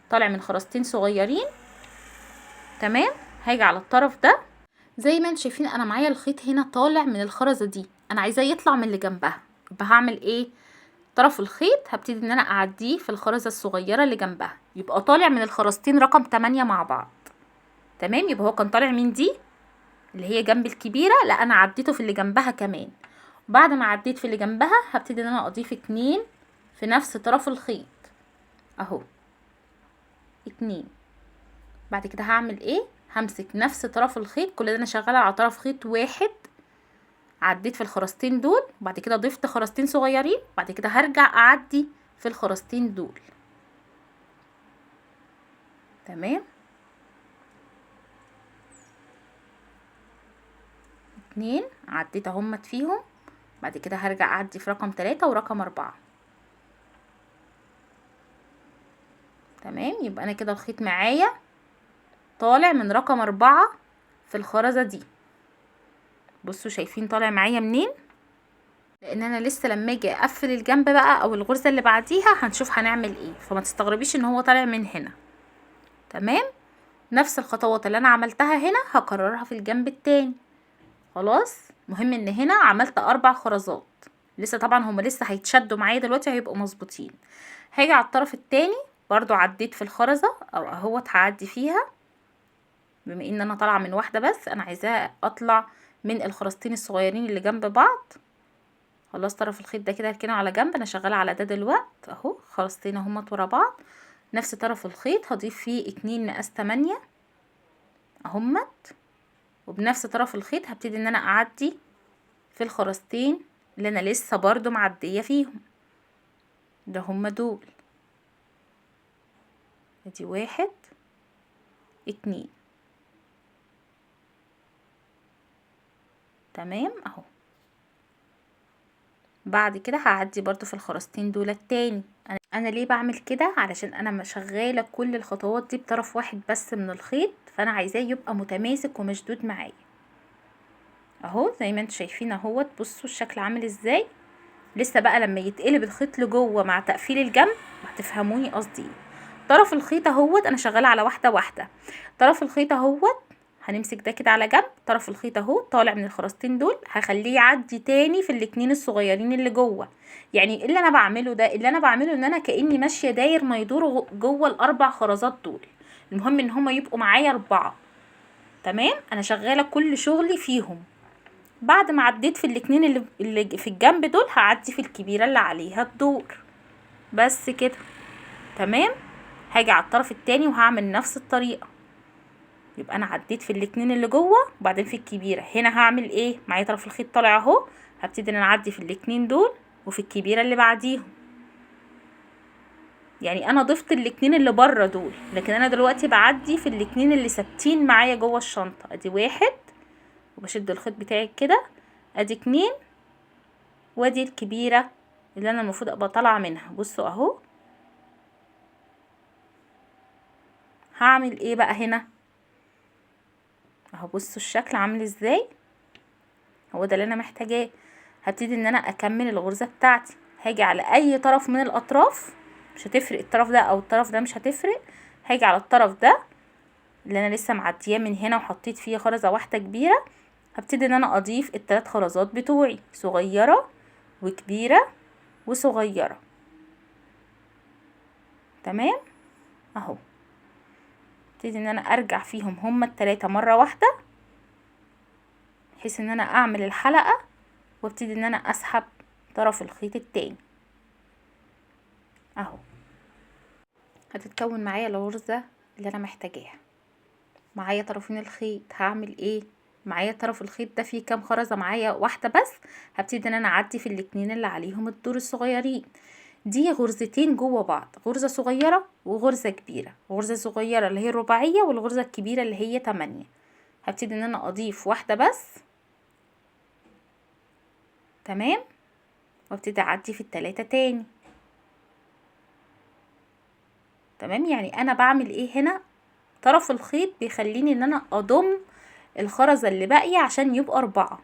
طالع من خرزتين صغيرين. تمام. هاجي على الطرف ده زي ما انتم شايفين، انا معايا الخيط هنا طالع من الخرزه دي، انا عايزاه يطلع من اللي جنبها. يبقى هعمل ايه؟ طرف الخيط هبتدي ان انا اعديه في الخرزه الصغيره اللي جنبها، يبقى طالع من الخرزتين رقم 8 مع بعض. تمام. يبقى هو كان طالع من دي اللي هي جنب الكبيره، لا انا عديته في اللي جنبها كمان. بعد ما عديت في اللي جنبها هبتدي ان انا اضيف 2 في نفس طرف الخيط اهو، 2. بعد كده هعمل ايه؟ همسك نفس طرف الخيط، كل ده انا شغاله على طرف خيط واحد، عديت في الخرزتين دول، وبعد كده ضفت خرزتين صغيرين، بعد كده هرجع اعدي في الخرزتين دول. تمام. 2 عديت اهمت فيهم، بعد كده هرجع اعدي في رقم 3 ورقم 4. تمام. يبقى انا كده الخيط معايا طالع من رقم 4 في الخرزة دي. بصوا شايفين طالع معايا منين؟ لان انا لسه لما اجي اقفل الجنب بقى او الغرزة اللي بعديها هنشوف هنعمل ايه، فما تستغربيش ان هو طالع من هنا. تمام. نفس الخطوات اللي انا عملتها هنا هكررها في الجنب التاني. خلاص. مهم ان هنا عملت 4 خرزات، لسه طبعا هما لسه هيتشدوا معايا دلوقتي، هيبقوا مظبوطين. هاجي على الطرف التاني برضو عديت في الخرزة او اهوت هعدي فيها، بما ان انا طالعه من واحده بس انا عايزاه اطلع من الخرزتين الصغيرين اللي جنب بعض. خلاص طرف الخيط ده كده هركنه على جنب، انا شغاله على ده دلوقتي اهو. خرزتين اهمت ورا بعض، نفس طرف الخيط هضيف فيه 2 مقاس 8 اهمت، وبنفس طرف الخيط هبتدي ان انا اعدي في الخرزتين اللي انا لسه برضو معديه فيهم، ده هما دول. ادي 1 2. تمام اهو. بعد كده هعدي برضو في الخرزتين دول التاني. انا ليه بعمل كده؟ علشان انا شغاله كل الخطوات دي بطرف واحد بس من الخيط، فانا عايزاه يبقى متماسك ومشدود معايا اهو زي ما انتم شايفين اهوت. بصوا الشكل عامل ازاي. لسه بقى لما يتقلب الخيط لجوه مع تقفيل الجنب هتفهموني قصدي ايه. طرف الخيط اهوت انا شغاله على واحده واحده. طرف الخيط اهوت هنمسك ده كده على جنب، طرف الخيط اهو طالع من الخرزتين دول هخليه يعدي تاني في الاتنين الصغيرين اللي جوه. يعني اللي انا بعمله ده، اللي انا بعمله ان انا كاني ماشيه داير ما يدور جوه ال4 خرزات دول. المهم ان هما يبقوا معايا 4. تمام. انا شغاله كل شغلي فيهم. بعد ما عديت في الاتنين اللي في الجنب دول هعدي في الكبيره اللي عليها الدور. بس كده. تمام. هاجي على الطرف التاني وهعمل نفس الطريقة. يبقى انا عديت في الاتنين اللي جوه وبعدين في الكبيرة. هنا هعمل ايه؟ معايا طرف الخيط طالع اهو، هبتدي ان انا اعدي في الاتنين دول وفي الكبيرة اللي بعديهم. يعني انا ضفت الاتنين اللي بره دول، لكن انا دلوقتي بعدي في الاتنين اللي ثابتين معايا جوه الشنطة. ادي واحد وبشد الخيط بتاعي كده، ادي اتنين، وادي الكبيرة اللي انا المفروض ابقى طالعة منها. بصوا اهو. هعمل ايه بقى هنا اهو؟ بصوا الشكل عامل ازاي، هو ده اللي انا محتاجاه. هبتدي ان انا اكمل الغرزة بتاعتي. هاجي على اي طرف من الاطراف، مش هتفرق الطرف ده او الطرف ده، مش هتفرق. هاجي على الطرف ده اللي انا لسه معدياه من هنا وحطيت فيه خرزة واحدة كبيرة، هبتدي ان انا اضيف الثلاث خرزات بتوعي، صغيرة وكبيرة وصغيرة. تمام اهو. ابتدي ان انا ارجع فيهم هما التلاتة مرة واحدة، بحيث ان انا اعمل الحلقة وابتدي ان انا اسحب طرف الخيط التاني اهو. هتتكون معايا الغرزة اللي انا محتاجاها. معايا طرفين الخيط، هعمل ايه؟ معايا طرف الخيط ده فيه كام خرزة؟ معايا واحدة بس. هبتدي ان انا اعدي في الاتنين اللي عليهم الدور الصغيرين. دي غرزتين جوه بعض، غرزة صغيرة وغرزة كبيرة. غرزة صغيرة اللي هي الرباعية، والغرزة الكبيرة اللي هي 8. هبتدي ان انا اضيف واحدة بس. تمام. وابتدي اعدي في التلاتة تاني. تمام. يعني انا بعمل ايه هنا؟ طرف الخيط بيخليني ان انا اضم الخرزة اللي باقية عشان يبقى 4.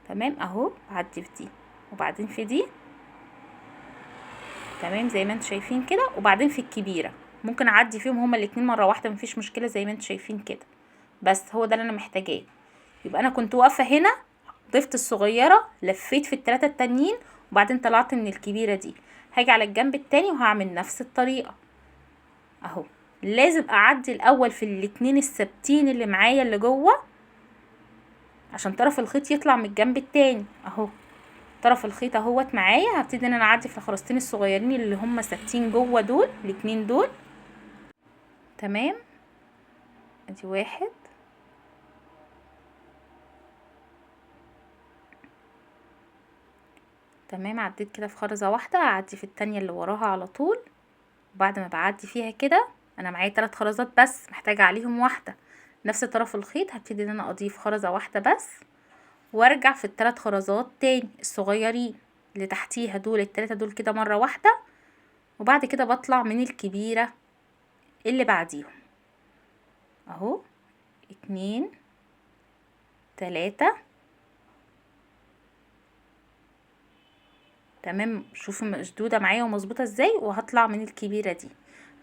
تمام اهو. بعدي في دي وبعدين في دي. تمام زي ما انتوا شايفين كده. وبعدين في الكبيرة ممكن اعدي فيهم هما الاتنين مرة واحدة، مفيش مشكلة زي ما انتوا شايفين كده. بس هو ده اللي انا محتاجاه. يبقى انا كنت واقفة هنا، ضفت الصغيرة، لفيت في التلاتة التانيين، وبعدين طلعت من الكبيرة دي. هاجي على الجنب التاني وهعمل نفس الطريقة اهو. لازم اعدي الاول في الاتنين الثابتين اللي معايا اللي جوه، عشان طرف الخيط يطلع من الجنب التاني اهو. طرف الخيط اهوت معايا. هبتدي ان انا اعدي في الخرزتين الصغيرين اللي هم ثابتين جوه دول، الاتنين دول. تمام. ادي واحد، تمام. عديت كده في خرزة واحدة، هعدي في التانية اللي وراها على طول. وبعد ما بعدي فيها كده، انا معايا 3 خرزات بس، محتاجة عليهم واحدة. نفس طرف الخيط هبتدي ان انا اضيف خرزة واحدة بس، وارجع في ال3 خرزات تاني الصغيرين اللي تحتيها دول، ال3 دول كده مرة واحدة. وبعد كده بطلع من الكبيرة اللي بعديهم اهو. 2 3. تمام. شوفوا مشدودة معايا ومظبوطة ازاي. وهطلع من الكبيرة دي.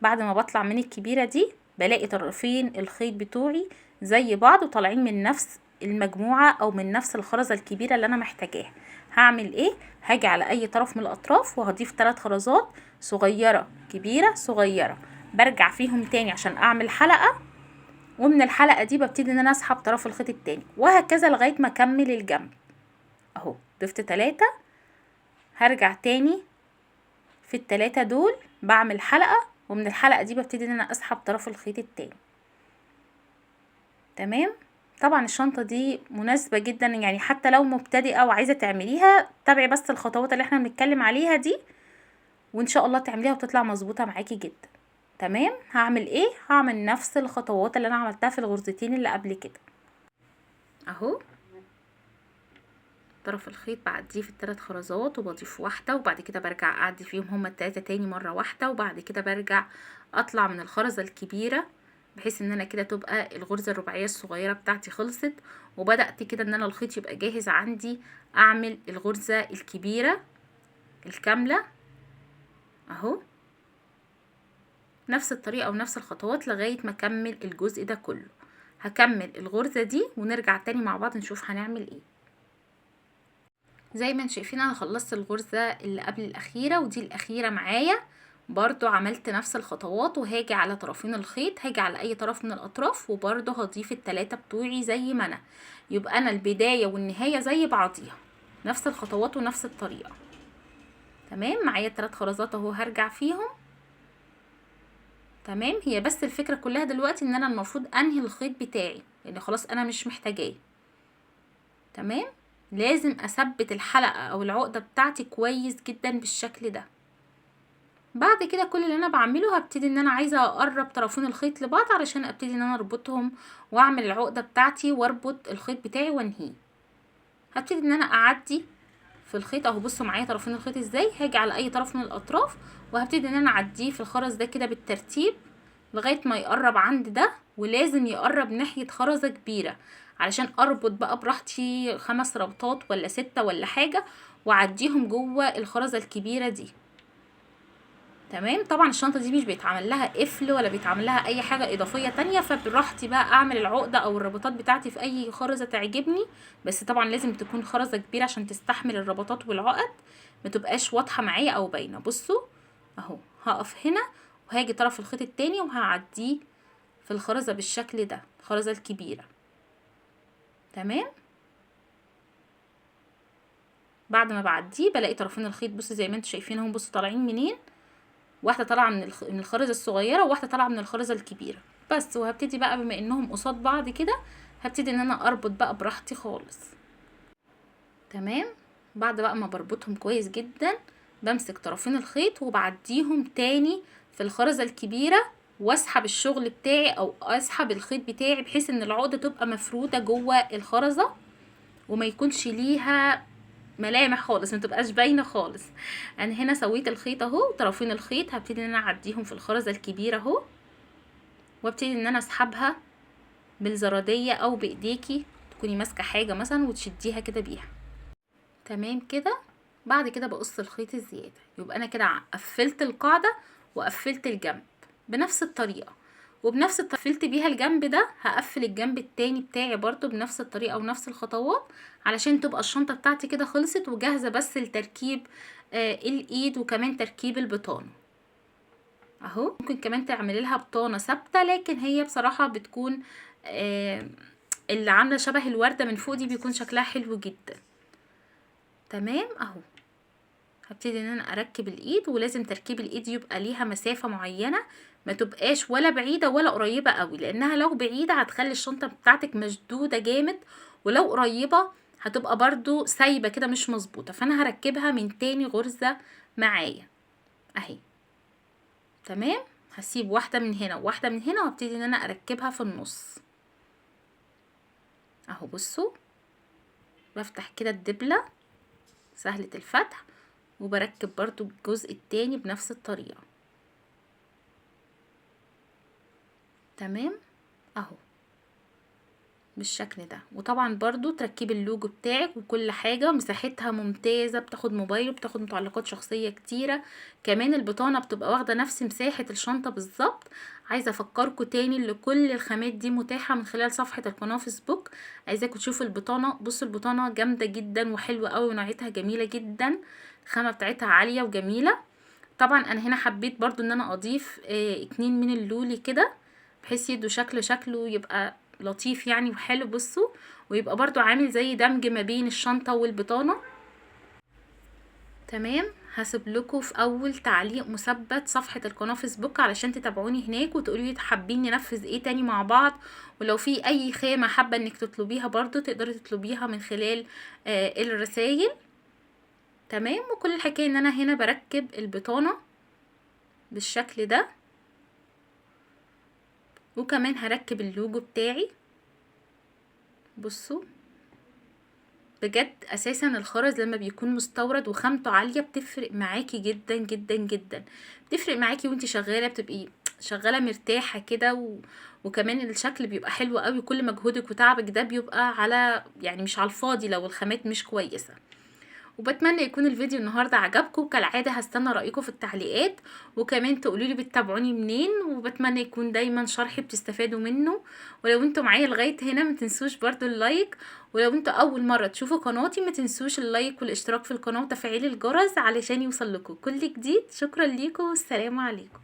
بعد ما بطلع من الكبيرة دي بلاقي طرفين الخيط بتوعي زي بعض وطالعين من نفس المجموعة او من نفس الخرزة الكبيرة اللي انا محتاجاها. هعمل ايه؟ هاجي على اي طرف من الاطراف وهضيف 3 خرزات، صغيرة كبيرة صغيرة. برجع فيهم تاني عشان اعمل حلقة، ومن الحلقة دي ببتدي ان انا اسحب طرف الخيط التاني، وهكذا لغاية ما اكمل الجنب اهو. ضفت 3، هرجع تاني في ال3 دول، بعمل حلقة، ومن الحلقة دي ببتدي ان انا اسحب طرف الخيط التاني. تمام. طبعا الشنطة دي مناسبة جدا، يعني حتى لو مبتدئة وعايزة تعمليها، تابعي بس الخطوات اللي احنا بنتكلم عليها دي، وان شاء الله تعمليها وتطلع مظبوطة معاكي جدا. تمام. هعمل ايه؟ هعمل نفس الخطوات اللي انا عملتها في الغرزتين اللي قبل كده اهو. طرف الخيط بعديه في ال3 خرزات وبضيف واحدة، وبعد كده برجع اعدي فيهم هما ال3 تاني مرة واحدة، وبعد كده برجع اطلع من الخرزة الكبيرة، بحيث ان انا كده تبقى الغرزة الرباعية الصغيرة بتاعتي خلصت. وبدأت كده ان انا الخيط يبقى جاهز عندي اعمل الغرزة الكبيرة الكاملة اهو. نفس الطريقة ونفس الخطوات لغاية ما اكمل الجزء ده كله. هكمل الغرزة دي ونرجع تاني مع بعض نشوف هنعمل ايه. زي ما انتم شايفين انا خلصت الغرزة اللي قبل الاخيرة، ودي الاخيرة معايا. برضو عملت نفس الخطوات، وهاجي على طرفين الخيط، هاجي على اي طرف من الاطراف، وبرضو هضيف ال3 بتوعي زي ما انا. يبقى انا البداية والنهاية زي بعضيها، نفس الخطوات ونفس الطريقة. تمام. معايا 3 خرزات اهو هرجع فيهم. تمام. هي بس الفكرة كلها دلوقتي ان انا المفروض انهي الخيط بتاعي لان خلاص انا مش محتاجاه. تمام. لازم اثبت الحلقة او العقدة بتاعتي كويس جدا بالشكل ده. بعد كده كل اللي انا بعمله هبتدي ان انا عايزة اقرب طرفين الخيط لبعض علشان ابتدي ان انا اربطهم واعمل العقدة بتاعتي واربط الخيط بتاعي وانهيه. هبتدي ان انا اعدي في الخيط اهو. بصوا معايا طرفين الخيط ازاي. هاجي على اي طرف من الاطراف وهبتدي ان انا اعديه في الخرز ده كده بالترتيب لغاية ما يقرب عند ده، ولازم يقرب ناحية خرزة كبيرة علشان اربط بقى براحتي 5 ربطات ولا 6 ولا حاجة واعديهم جوه الخرزة الكبيرة دي. تمام. طبعا الشنطة دي مش بيتعمل لها قفل ولا بيتعمل لها اي حاجة اضافية تانية، فبراحتي بقى اعمل العقدة او الربطات بتاعتي في اي خرزة تعجبني، بس طبعا لازم تكون خرزة كبيرة عشان تستحمل الربطات والعقد ما تبقاش واضحة معايا او باينة. بصوا اهو هقف هنا وهاجي طرف الخيط التاني وهعديه في الخرزة بالشكل ده، الخرزة الكبيرة. تمام. بعد ما بعديه بلاقي طرفين الخيط بصوا زي ما انتوا شايفينهم. بصوا طالعين منين، واحده طالعه من الخرزه الصغيره وواحده طالعه من الخرزه الكبيره بس. وهبتدي بقى بما انهم قصاد بعض كده هبتدي ان انا اربط بقى براحتي خالص. تمام. بعد بقى ما بربطهم كويس جدا بمسك طرفين الخيط وبعديهم تاني في الخرزه الكبيره واسحب الشغل بتاعي او اسحب الخيط بتاعي بحيث ان العقده تبقى مفروده جوه الخرزه وما يكونش ليها ملامح خالص، ما تبقاش باينه خالص. انا هنا سويت الخيط اهو، طرفين الخيط هبتدي ان انا اعديهم في الخرزه الكبيره اهو وابتدي ان انا اسحبها بالزراديه او بايديكي تكوني ماسكه حاجه مثلا وتشديها كده بيها. تمام كده. بعد كده بقص الخيط الزياده. يبقى انا كده قفلت القاعده وقفلت الجنب بنفس الطريقه، وبنفس الطريقه قفلت بيها الجنب ده هقفل الجنب التاني بتاعي برضو بنفس الطريقه ونفس الخطوات علشان تبقى الشنطه بتاعتي كده خلصت وجاهزه بس لتركيب الايد وكمان تركيب البطانه اهو. ممكن كمان تعملي لها بطانه ثابته لكن هي بصراحه بتكون اللي عامله شبه الورده من فوق دي بيكون شكلها حلو جدا. تمام اهو. هبتدي ان انا اركب الايد، ولازم تركيب الايد يبقى ليها مسافة معينة ما تبقاش ولا بعيدة ولا قريبة قوي، لانها لو بعيدة هتخلي الشنطة بتاعتك مشدودة جامد، ولو قريبة هتبقى برضو سايبة كده مش مظبوطة. فانا هركبها من تاني غرزة معايا اهي. تمام. هسيب واحدة من هنا وواحدة من هنا وابتدي ان انا اركبها في النص اهو. بصوا بفتح كده الدبلة سهلة الفتح وبركب برضو الجزء التاني بنفس الطريقة. تمام اهو بالشكل ده. وطبعا برضو تركبي اللوجو بتاعك وكل حاجة مساحتها ممتازة، بتاخد موبايل وبتاخد متعلقات شخصية كتيرة. كمان البطانة بتبقى واخدة نفس مساحة الشنطة بالظبط. عايزة افكركم تاني ان كل الخامات دي متاحة من خلال صفحة القناة فيسبوك. عايزاكم تشوفوا البطانة. بصوا البطانة جامدة جدا وحلوة قوي ونوعيتها جميلة جدا، الخامة بتاعتها عالية وجميلة. طبعا انا هنا حبيت برضو ان انا اضيف 2 من اللولي كده بحيث يدوا شكله يبقى لطيف يعني وحلو. بصوا ويبقى برضو عامل زي دمج ما بين الشنطة والبطانة. تمام. هسيب لكم في اول تعليق مثبت صفحة القناة فيسبوك علشان تتابعوني هناك وتقولوا لي حابين ننفذ ايه تاني مع بعض، ولو في اي خامة حابة انك تطلبيها برضو تقدري تطلبيها من خلال الرسائل. تمام. وكل الحكاية ان انا هنا بركب البطانة بالشكل ده، وكمان هركب اللوجو بتاعي. بصوا بجد اساسا الخرز لما بيكون مستورد وخامته عالية بتفرق معاكي جدا جدا جدا، بتفرق معاكي وانتي شغالة، بتبقي شغالة مرتاحة كده وكمان الشكل بيبقى حلو قوي. كل مجهودك وتعبك ده بيبقى على يعني مش على الفاضي لو الخامات مش كويسة. وبتمنى يكون الفيديو النهارده عجبكم. كالعاده هستنى رايكم في التعليقات، وكمان تقولوا لي بتتابعوني منين، وبتمنى يكون دايما شرحي بتستفادوا منه. ولو انتوا معايا لغايه هنا ما تنسوش برضو اللايك، ولو انتوا اول مره تشوفوا قناتي ما تنسوش اللايك والاشتراك في القناه وتفعيل الجرس علشان يوصل لكم كل جديد. شكرا ليكم والسلام عليكم.